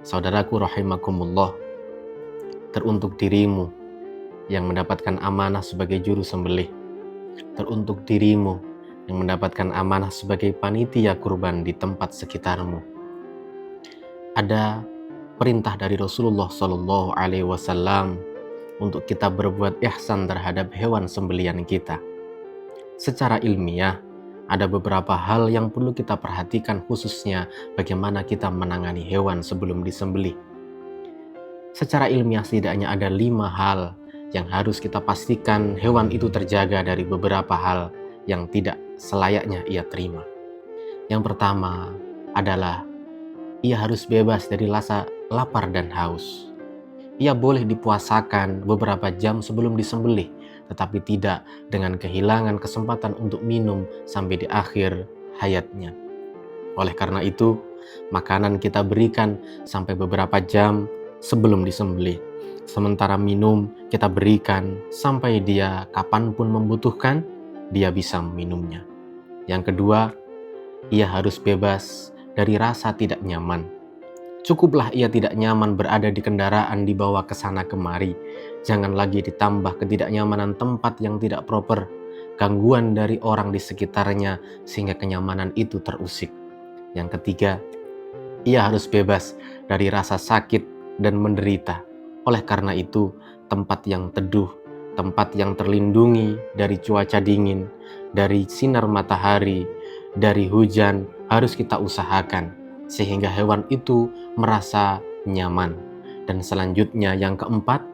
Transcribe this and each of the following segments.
Saudaraku rahimakumullah, teruntuk dirimu yang mendapatkan amanah sebagai juru sembelih, teruntuk dirimu yang mendapatkan amanah sebagai panitia kurban di tempat sekitarmu. Ada perintah dari Rasulullah Shallallahu Alaihi Wasallam untuk kita berbuat ihsan terhadap hewan sembelihan kita. Secara ilmiah, ada beberapa hal yang perlu kita perhatikan, khususnya bagaimana kita menangani hewan sebelum disembelih. Secara ilmiah setidaknya ada 5 hal yang harus kita pastikan hewan itu terjaga dari beberapa hal yang tidak selayaknya ia terima. Yang pertama adalah ia harus bebas dari rasa lapar dan haus. Ia boleh dipuasakan beberapa jam sebelum disembelih, tetapi tidak dengan kehilangan kesempatan untuk minum sampai di akhir hayatnya. Oleh karena itu, makanan kita berikan sampai beberapa jam sebelum disembelih. Sementara minum kita berikan sampai dia kapanpun membutuhkan, dia bisa meminumnya. Yang kedua, ia harus bebas dari rasa tidak nyaman. Cukuplah ia tidak nyaman berada di kendaraan, dibawa ke sana kemari. Jangan lagi ditambah ketidaknyamanan tempat yang tidak proper, gangguan dari orang di sekitarnya sehingga kenyamanan itu terusik. Yang ketiga, ia harus bebas dari rasa sakit dan menderita. Oleh karena itu, tempat yang teduh, tempat yang terlindungi dari cuaca dingin, dari sinar matahari, dari hujan harus kita usahakan sehingga hewan itu merasa nyaman. Dan selanjutnya yang keempat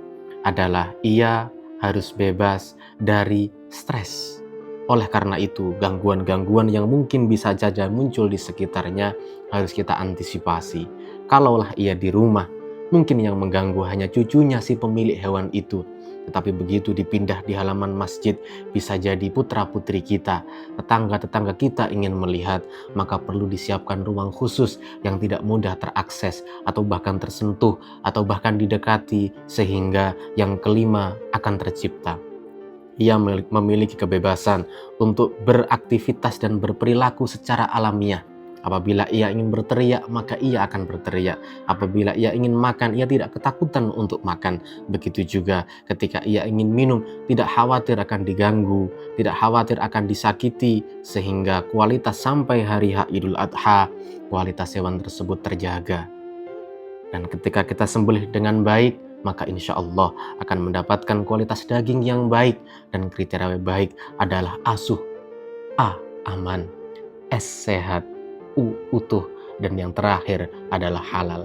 adalah ia harus bebas dari stres. Oleh karena itu, gangguan-gangguan yang mungkin bisa saja muncul di sekitarnya harus kita antisipasi. Kalaulah ia di rumah, mungkin yang mengganggu hanya cucunya si pemilik hewan itu. Tetapi begitu dipindah di halaman masjid, bisa jadi putra-putri kita, tetangga-tetangga kita ingin melihat, maka perlu disiapkan ruang khusus yang tidak mudah terakses atau bahkan tersentuh atau bahkan didekati, sehingga yang kelima akan tercipta. Ia memiliki kebebasan untuk beraktivitas dan berperilaku secara alamiah. Apabila ia ingin berteriak, maka ia akan berteriak. Apabila ia ingin makan, ia tidak ketakutan untuk makan. Begitu juga ketika ia ingin minum, tidak khawatir akan diganggu, tidak khawatir akan disakiti, sehingga kualitas sampai hari Idul Adha, kualitas hewan tersebut terjaga. Dan ketika kita sembelih dengan baik, maka insya Allah akan mendapatkan kualitas daging yang baik. Dan kriteria baik adalah asuh, A. aman, S. sehat, U. utuh, dan yang terakhir adalah halal.